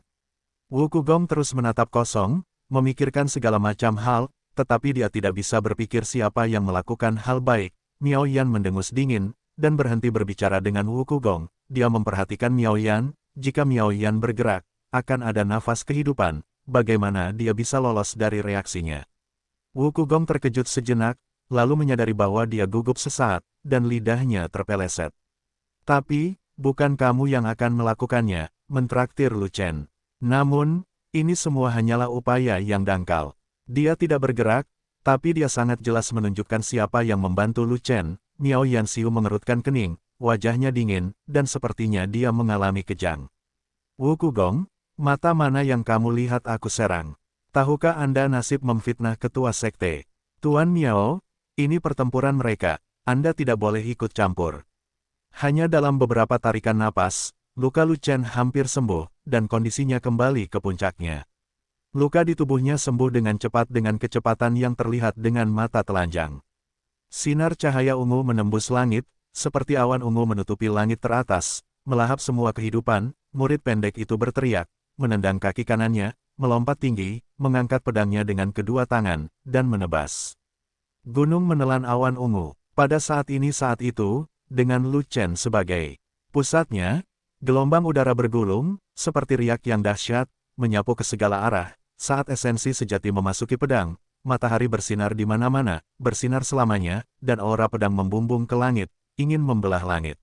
Wu Kugong terus menatap kosong, memikirkan segala macam hal, tetapi dia tidak bisa berpikir siapa yang melakukan hal baik. Miao Yan mendengus dingin, dan berhenti berbicara dengan Wu Kugong. Dia memperhatikan Miao Yan, jika Miao Yan bergerak, akan ada nafas kehidupan, bagaimana dia bisa lolos dari reaksinya. Wu Kugong terkejut sejenak, lalu menyadari bahwa dia gugup sesaat, dan lidahnya terpeleset. Tapi, bukan kamu yang akan melakukannya, mentraktir Lu Chen. Namun, ini semua hanyalah upaya yang dangkal. Dia tidak bergerak, tapi dia sangat jelas menunjukkan siapa yang membantu Lu Chen. Miao Yanxiu mengerutkan kening, wajahnya dingin, dan sepertinya dia mengalami kejang. Wu Kugong, mata mana yang kamu lihat aku serang? Tahukah Anda nasib memfitnah ketua sekte? Tuan Miao, ini pertempuran mereka, Anda tidak boleh ikut campur. Hanya dalam beberapa tarikan napas, luka Lu Chen hampir sembuh, dan kondisinya kembali ke puncaknya. Luka di tubuhnya sembuh dengan cepat dengan kecepatan yang terlihat dengan mata telanjang. Sinar cahaya ungu menembus langit, seperti awan ungu menutupi langit teratas, melahap semua kehidupan. Murid pendek itu berteriak, menendang kaki kanannya, melompat tinggi, mengangkat pedangnya dengan kedua tangan, dan menebas. Gunung menelan awan ungu. Pada saat itu, dengan Lu Chen sebagai pusatnya, gelombang udara bergulung, seperti riak yang dahsyat, menyapu ke segala arah. Saat esensi sejati memasuki pedang, matahari bersinar di mana-mana, bersinar selamanya, dan aura pedang membumbung ke langit, ingin membelah langit.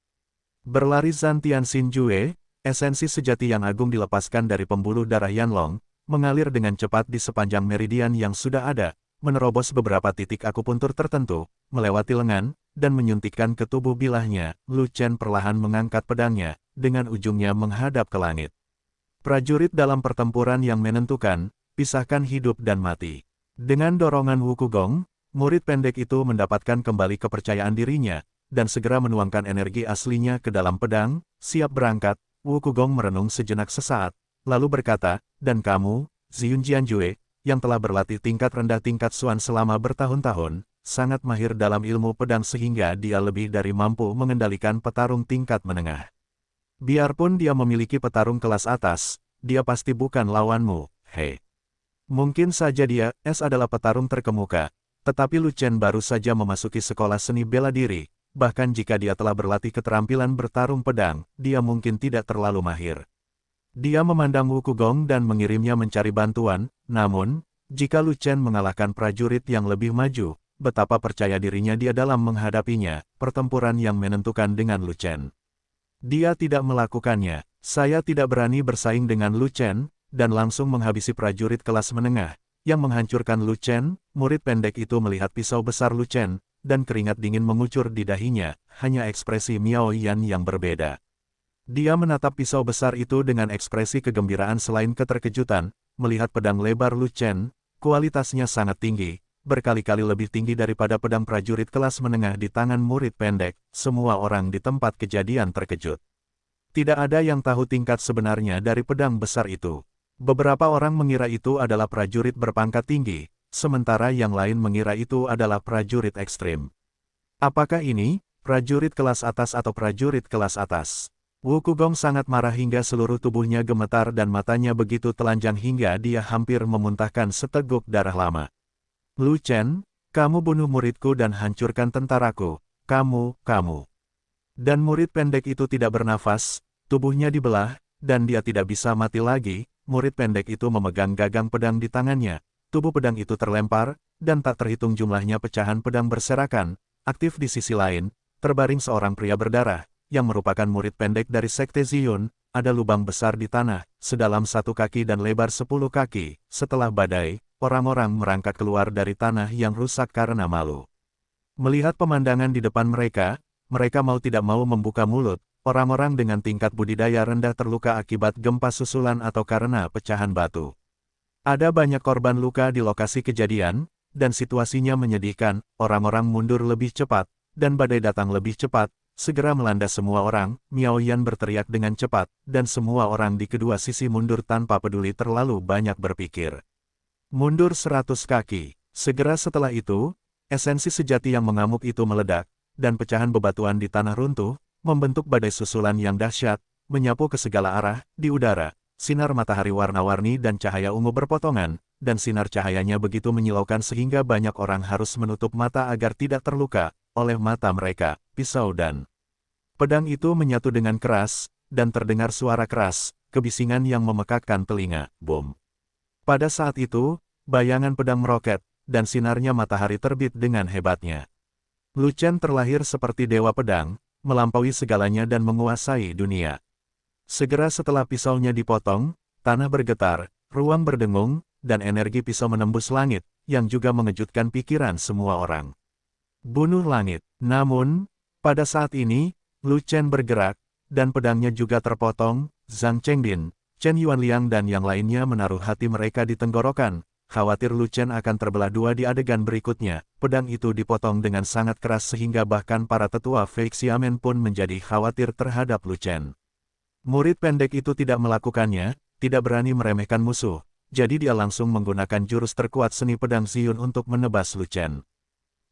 Berlari Zhan Tianxin Jue, esensi sejati yang agung dilepaskan dari pembuluh darah Yanlong, mengalir dengan cepat di sepanjang meridian yang sudah ada, menerobos beberapa titik akupuntur tertentu, melewati lengan, dan menyuntikkan ke tubuh bilahnya. Lu Chen perlahan mengangkat pedangnya, dengan ujungnya menghadap ke langit. Prajurit dalam pertempuran yang menentukan, pisahkan hidup dan mati. Dengan dorongan Wu Kugong, murid pendek itu mendapatkan kembali kepercayaan dirinya, dan segera menuangkan energi aslinya ke dalam pedang, siap berangkat. Wu Kugong merenung sejenak sesaat, lalu berkata, dan kamu, Ziyun Jianjue, yang telah berlatih tingkat rendah tingkat Xuan selama bertahun-tahun, sangat mahir dalam ilmu pedang sehingga dia lebih dari mampu mengendalikan petarung tingkat menengah. Biarpun dia memiliki petarung kelas atas, dia pasti bukan lawanmu, hei. Mungkin saja dia, adalah petarung terkemuka, tetapi Lu Chen baru saja memasuki sekolah seni bela diri, bahkan jika dia telah berlatih keterampilan bertarung pedang, dia mungkin tidak terlalu mahir. Dia memandang Wu Kugong dan mengirimnya mencari bantuan, namun, jika Lu Chen mengalahkan prajurit yang lebih maju, betapa percaya dirinya dia dalam menghadapinya, pertempuran yang menentukan dengan Lu Chen. Dia tidak melakukannya, saya tidak berani bersaing dengan Lu Chen, dan langsung menghabisi prajurit kelas menengah, yang menghancurkan Lu Chen. Murid pendek itu melihat pisau besar Lu Chen, dan keringat dingin mengucur di dahinya, hanya ekspresi Miao Yan yang berbeda. Dia menatap pisau besar itu dengan ekspresi kegembiraan selain keterkejutan, melihat pedang lebar Lu Chen, kualitasnya sangat tinggi, berkali-kali lebih tinggi daripada pedang prajurit kelas menengah di tangan murid pendek. Semua orang di tempat kejadian terkejut. Tidak ada yang tahu tingkat sebenarnya dari pedang besar itu. Beberapa orang mengira itu adalah prajurit berpangkat tinggi, sementara yang lain mengira itu adalah prajurit ekstrim. Apakah ini prajurit kelas atas atau prajurit kelas atas? Wu Kugong sangat marah hingga seluruh tubuhnya gemetar dan matanya begitu telanjang hingga dia hampir memuntahkan seteguk darah lama. Lu Chen, kamu bunuh muridku dan hancurkan tentaraku, kamu. Dan murid pendek itu tidak bernafas, tubuhnya dibelah, dan dia tidak bisa mati lagi. Murid pendek itu memegang gagang pedang di tangannya, tubuh pedang itu terlempar, dan tak terhitung jumlahnya pecahan pedang berserakan. Aktif di sisi lain, terbaring seorang pria berdarah, yang merupakan murid pendek dari Sekte Ziyun. Ada lubang besar di tanah, sedalam 1 kaki dan lebar 10 kaki. Setelah badai, orang-orang merangkak keluar dari tanah yang rusak karena malu. Melihat pemandangan di depan mereka mau tidak mau membuka mulut. Orang-orang dengan tingkat budidaya rendah terluka akibat gempa susulan atau karena pecahan batu. Ada banyak korban luka di lokasi kejadian, dan situasinya menyedihkan. Orang-orang mundur lebih cepat, dan badai datang lebih cepat, segera melanda semua orang. Miao Yan berteriak dengan cepat, dan semua orang di kedua sisi mundur tanpa peduli terlalu banyak berpikir. Mundur 100 kaki. Segera setelah itu, esensi sejati yang mengamuk itu meledak, dan pecahan bebatuan di tanah runtuh, membentuk badai susulan yang dahsyat, menyapu ke segala arah. Di udara, sinar matahari warna-warni dan cahaya ungu berpotongan, dan sinar cahayanya begitu menyilaukan sehingga banyak orang harus menutup mata agar tidak terluka. oleh mata mereka, pisau dan pedang itu menyatu dengan keras, dan terdengar suara keras, kebisingan yang memekakkan telinga, boom. Pada saat itu, bayangan pedang meroket, dan sinarnya matahari terbit dengan hebatnya. Lu Chen terlahir seperti dewa pedang, melampaui segalanya dan menguasai dunia. Segera setelah pisaunya dipotong, tanah bergetar, ruang berdengung, dan energi pisau menembus langit, yang juga mengejutkan pikiran semua orang. Bunuh langit. Namun, pada saat ini, Lu Chen bergerak, dan pedangnya juga terpotong. Zhang Chengbin, Chen Yuanliang dan yang lainnya menaruh hati mereka di tenggorokan, khawatir Lu Chen akan terbelah dua di adegan berikutnya. Pedang itu dipotong dengan sangat keras sehingga bahkan para tetua Fake Xiamen pun menjadi khawatir terhadap Lu Chen. Murid pendek itu tidak melakukannya, tidak berani meremehkan musuh, jadi dia langsung menggunakan jurus terkuat seni pedang Ziyun untuk menebas Lu Chen.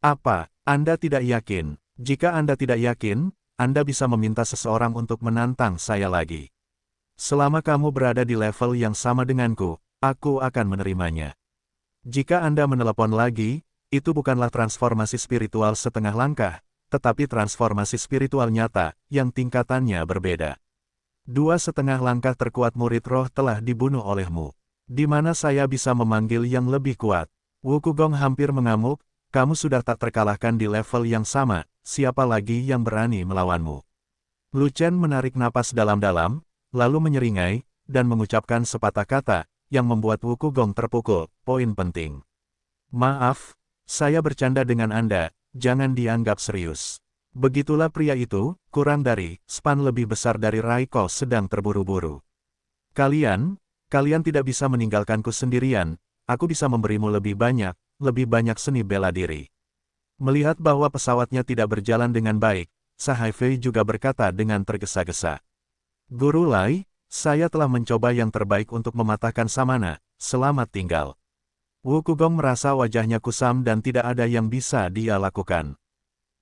Apa, Anda tidak yakin? Jika Anda tidak yakin, Anda bisa meminta seseorang untuk menantang saya lagi. Selama kamu berada di level yang sama denganku, aku akan menerimanya. Jika Anda menelepon lagi, itu bukanlah transformasi spiritual setengah langkah, tetapi transformasi spiritual nyata, yang tingkatannya berbeda. 2,5 langkah terkuat murid roh telah dibunuh olehmu. Di mana saya bisa memanggil yang lebih kuat? Wukugong hampir mengamuk, kamu sudah tak terkalahkan di level yang sama, siapa lagi yang berani melawanmu? Lu Chen menarik napas dalam-dalam, lalu menyeringai, dan mengucapkan sepatah kata, yang membuat Wukugong terpukul. Poin penting. Maaf, saya bercanda dengan Anda, jangan dianggap serius. Begitulah pria itu, kurang dari span lebih besar dari Raiko sedang terburu-buru. Kalian tidak bisa meninggalkanku sendirian, aku bisa memberimu lebih banyak seni bela diri. Melihat bahwa pesawatnya tidak berjalan dengan baik, Sahai Fei juga berkata dengan tergesa-gesa. Guru Lai, saya telah mencoba yang terbaik untuk mematahkan Samana, selamat tinggal. Wukugong merasa wajahnya kusam dan tidak ada yang bisa dia lakukan.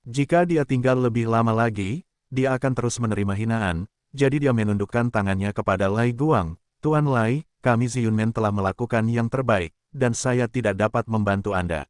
Jika dia tinggal lebih lama lagi, dia akan terus menerima hinaan, jadi dia menundukkan tangannya kepada Lai Guang. Tuan Lai, kami Ziyunmen telah melakukan yang terbaik, dan saya tidak dapat membantu Anda.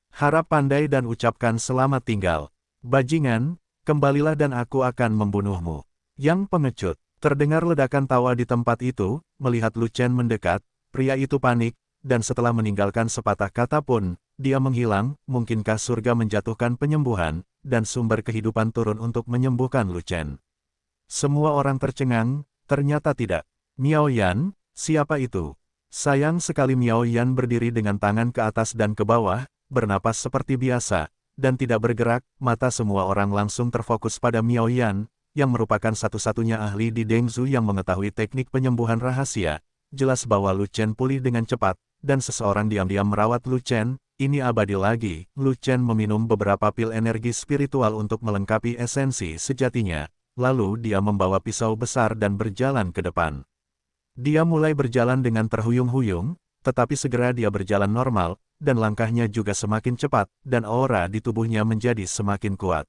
Harap pandai dan ucapkan selamat tinggal. Bajingan, kembalilah dan aku akan membunuhmu. Yang pengecut, terdengar ledakan tawa di tempat itu, melihat Lu Chen mendekat, pria itu panik, dan setelah meninggalkan sepatah kata pun, dia menghilang. Mungkinkah surga menjatuhkan penyembuhan, dan sumber kehidupan turun untuk menyembuhkan Lu Chen? Semua orang tercengang, ternyata tidak. Miao Yan, siapa itu? Sayang sekali Miao Yan berdiri dengan tangan ke atas dan ke bawah, bernapas seperti biasa, dan tidak bergerak. Mata semua orang langsung terfokus pada Miao Yan, yang merupakan satu-satunya ahli di Dengzu yang mengetahui teknik penyembuhan rahasia. Jelas bahwa Lu Chen pulih dengan cepat, dan seseorang diam-diam merawat Lu Chen. Ini abadi lagi. Lu Chen meminum beberapa pil energi spiritual untuk melengkapi esensi sejatinya, lalu dia membawa pisau besar dan berjalan ke depan. Dia mulai berjalan dengan terhuyung-huyung, tetapi segera dia berjalan normal, dan langkahnya juga semakin cepat, dan aura di tubuhnya menjadi semakin kuat.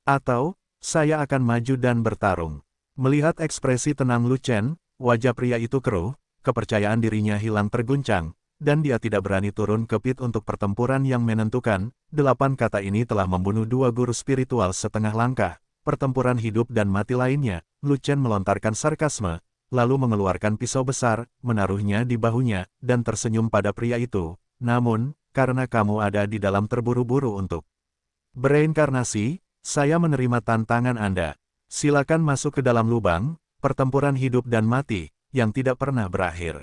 Atau, saya akan maju dan bertarung. Melihat ekspresi tenang Lu Chen, wajah pria itu keruh, kepercayaan dirinya hilang terguncang, dan dia tidak berani turun ke pit untuk pertempuran yang menentukan. 8 kata ini telah membunuh 2 guru spiritual setengah langkah. Pertempuran hidup dan mati lainnya. Lu Chen melontarkan sarkasme, lalu mengeluarkan pisau besar, menaruhnya di bahunya, dan tersenyum pada pria itu. Namun, karena kamu ada di dalam terburu-buru untuk bereinkarnasi, saya menerima tantangan Anda. Silakan masuk ke dalam lubang, pertempuran hidup dan mati, yang tidak pernah berakhir.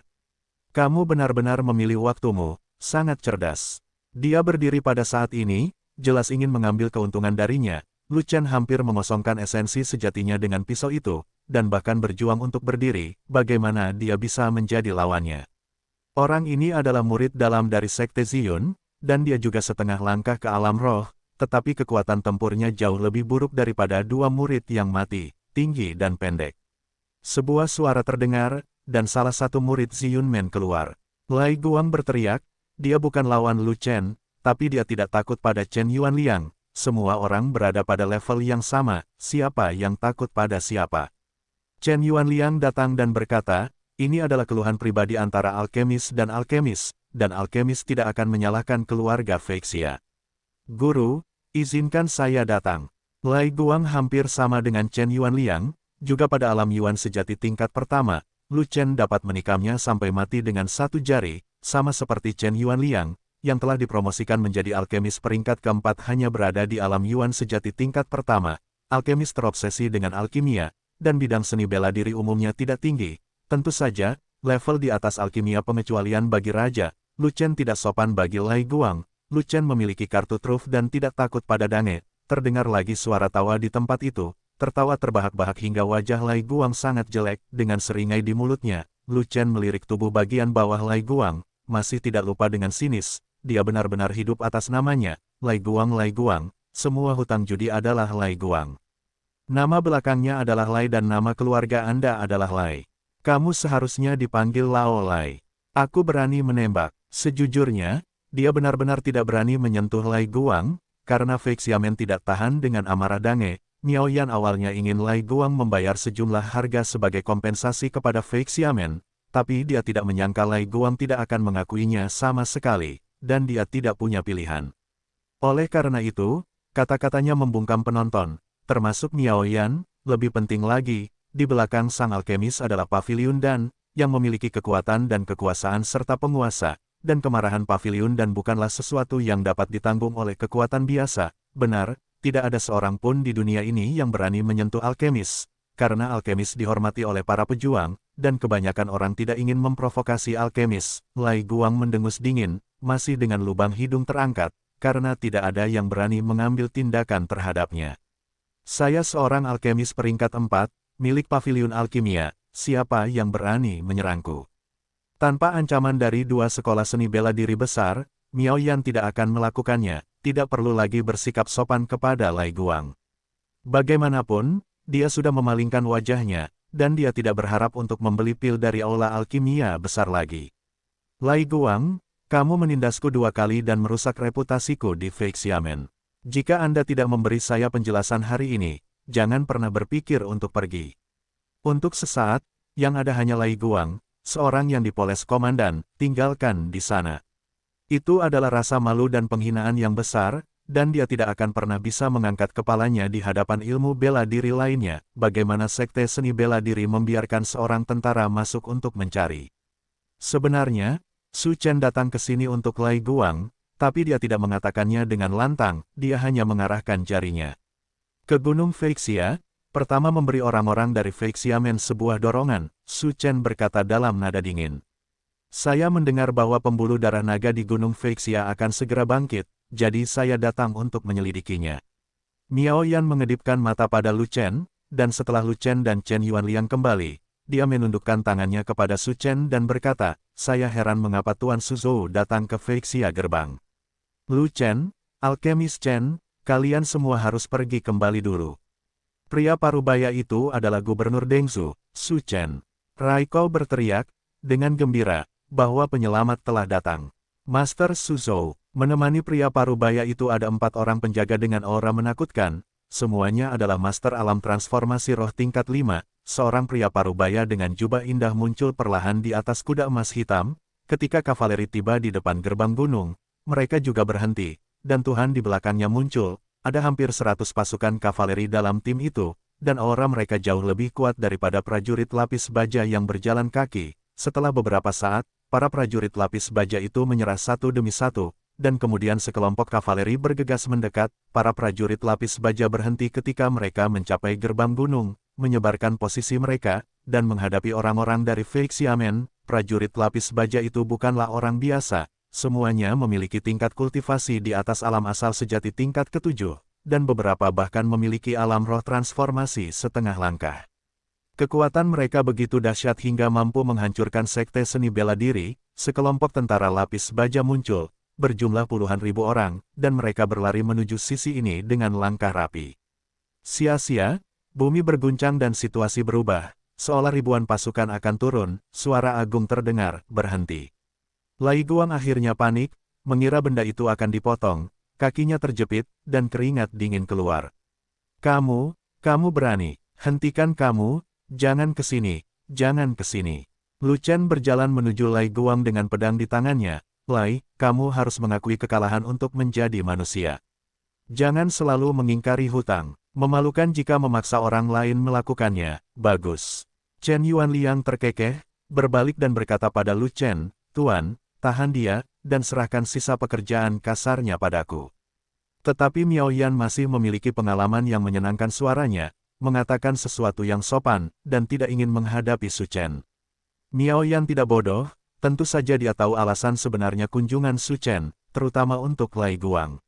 Kamu benar-benar memilih waktumu, sangat cerdas. Dia berdiri pada saat ini, jelas ingin mengambil keuntungan darinya. Lu Chen hampir mengosongkan esensi sejatinya dengan pisau itu, dan bahkan berjuang untuk berdiri. Bagaimana dia bisa menjadi lawannya? Orang ini adalah murid dalam dari Sekte Ziyun, dan dia juga setengah langkah ke alam roh, tetapi kekuatan tempurnya jauh lebih buruk daripada 2 murid yang mati, tinggi dan pendek. Sebuah suara terdengar, dan salah satu murid Ziyunmen keluar. Lai Guang berteriak, dia bukan lawan Lu Chen, tapi dia tidak takut pada Chen Yuanliang. Semua orang berada pada level yang sama, siapa yang takut pada siapa? Chen Yuanliang datang dan berkata, ini adalah keluhan pribadi antara alkemis, dan alkemis tidak akan menyalahkan keluarga Feixia. Guru, Izinkan saya datang. Lai Guang hampir sama dengan Chen Yuanliang, juga pada alam Yuan sejati tingkat pertama, Lu Chen dapat menikamnya sampai mati dengan satu jari, sama seperti Chen Yuanliang, yang telah dipromosikan menjadi alkemis peringkat keempat hanya berada di alam Yuan sejati tingkat pertama. Alkemis terobsesi dengan alkimia, dan bidang seni bela diri umumnya tidak tinggi. Tentu saja, level di atas alkimia pengecualian bagi raja, Lu Chen tidak sopan bagi Lai Guang. Lu Chen memiliki kartu truf dan tidak takut pada dange. Terdengar lagi suara tawa di tempat itu, tertawa terbahak-bahak hingga wajah Lai Guang sangat jelek, dengan seringai di mulutnya. Lu Chen melirik tubuh bagian bawah Lai Guang, masih tidak lupa dengan sinis, dia benar-benar hidup atas namanya, Lai Guang, semua hutang judi adalah Lai Guang. Nama belakangnya adalah Lai dan nama keluarga Anda adalah Lai. Kamu seharusnya dipanggil Lao Lai. Aku berani menembak. Sejujurnya, dia benar-benar tidak berani menyentuh Lai Guang, karena Fei Xiamen tidak tahan dengan amarah dange. Miao Yan awalnya ingin Lai Guang membayar sejumlah harga sebagai kompensasi kepada Fei Xiamen, tapi dia tidak menyangka Lai Guang tidak akan mengakuinya sama sekali, dan dia tidak punya pilihan. Oleh karena itu, kata-katanya membungkam penonton, termasuk Miao Yan. Lebih penting lagi, di belakang sang alkemis adalah Paviliun Dan, yang memiliki kekuatan dan kekuasaan serta penguasa. Dan kemarahan Paviliun Dan bukanlah sesuatu yang dapat ditanggung oleh kekuatan biasa. Benar, tidak ada seorang pun di dunia ini yang berani menyentuh alkemis, karena alkemis dihormati oleh para pejuang, dan kebanyakan orang tidak ingin memprovokasi alkemis. Lai Guang mendengus dingin, masih dengan lubang hidung terangkat, karena tidak ada yang berani mengambil tindakan terhadapnya. Saya seorang alkemis peringkat 4, milik Paviliun Alkimia, siapa yang berani menyerangku? Tanpa ancaman dari dua sekolah seni bela diri besar, Miao Yan tidak akan melakukannya, tidak perlu lagi bersikap sopan kepada Lai Guang. Bagaimanapun, dia sudah memalingkan wajahnya, dan dia tidak berharap untuk membeli pil dari aula alkimia besar lagi. Lai Guang, kamu menindasku 2 kali dan merusak reputasiku di Fei Xiamen. Jika Anda tidak memberi saya penjelasan hari ini, jangan pernah berpikir untuk pergi. Untuk sesaat, yang ada hanya Lai Guang, seorang yang dipoles komandan, tinggalkan di sana. Itu adalah rasa malu dan penghinaan yang besar, dan dia tidak akan pernah bisa mengangkat kepalanya di hadapan ilmu bela diri lainnya. Bagaimana sekte seni bela diri membiarkan seorang tentara masuk untuk mencari? Sebenarnya, Su Chen datang ke sini untuk Lai Guang, tapi dia tidak mengatakannya dengan lantang, dia hanya mengarahkan jarinya ke Gunung Feixia. Pertama memberi orang-orang dari Fei Xiamen sebuah dorongan, Su Chen berkata dalam nada dingin. Saya mendengar bahwa pembuluh darah naga di Gunung Feixia akan segera bangkit, jadi saya datang untuk menyelidikinya. Miao Yan mengedipkan mata pada Lu Chen, dan setelah Lu Chen dan Chen Yuanliang kembali, dia menundukkan tangannya kepada Su Chen dan berkata, saya heran mengapa Tuan Suzhou datang ke Feixia gerbang. Lu Chen, alkemis Chen, kalian semua harus pergi kembali dulu. Pria parubaya itu adalah Gubernur Dengzhou, Su Chen. Raiko berteriak, dengan gembira, bahwa penyelamat telah datang. Master Suzhou, menemani pria parubaya itu ada 4 orang penjaga dengan aura menakutkan, semuanya adalah master alam transformasi roh tingkat 5, seorang pria parubaya dengan jubah indah muncul perlahan di atas kuda emas hitam, ketika kavaleri tiba di depan gerbang gunung, mereka juga berhenti, dan Tuhan di belakangnya muncul. Ada hampir 100 pasukan kavaleri dalam tim itu, dan aura mereka jauh lebih kuat daripada prajurit lapis baja yang berjalan kaki. Setelah beberapa saat, para prajurit lapis baja itu menyerah satu demi satu, dan kemudian sekelompok kavaleri bergegas mendekat. Para prajurit lapis baja berhenti ketika mereka mencapai gerbang gunung, menyebarkan posisi mereka, dan menghadapi orang-orang dari Fei Xiamen. Prajurit lapis baja itu bukanlah orang biasa. Semuanya memiliki tingkat kultivasi di atas alam asal sejati tingkat ke-7, dan beberapa bahkan memiliki alam roh transformasi setengah langkah. Kekuatan mereka begitu dahsyat hingga mampu menghancurkan sekte seni bela diri. Sekelompok tentara lapis baja muncul, berjumlah puluhan ribu orang, dan mereka berlari menuju sisi ini dengan langkah rapi. Sia-sia, bumi berguncang dan situasi berubah, seolah ribuan pasukan akan turun, suara agung terdengar, berhenti. Lai Guang akhirnya panik, mengira benda itu akan dipotong, kakinya terjepit, dan keringat dingin keluar. Kamu berani, hentikan kamu, jangan ke sini, jangan ke sini. Lu Chen berjalan menuju Lai Guang dengan pedang di tangannya. Lai, kamu harus mengakui kekalahan untuk menjadi manusia. Jangan selalu mengingkari hutang. Memalukan jika memaksa orang lain melakukannya. Bagus. Chen Yuanliang terkekeh, berbalik dan berkata pada Lu Chen, Tuan, tahan dia, dan serahkan sisa pekerjaan kasarnya padaku. Tetapi Miao Yan masih memiliki pengalaman yang menyenangkan suaranya, mengatakan sesuatu yang sopan, dan tidak ingin menghadapi Su Chen. Miao Yan tidak bodoh, tentu saja dia tahu alasan sebenarnya kunjungan Su Chen, terutama untuk Lai Guang.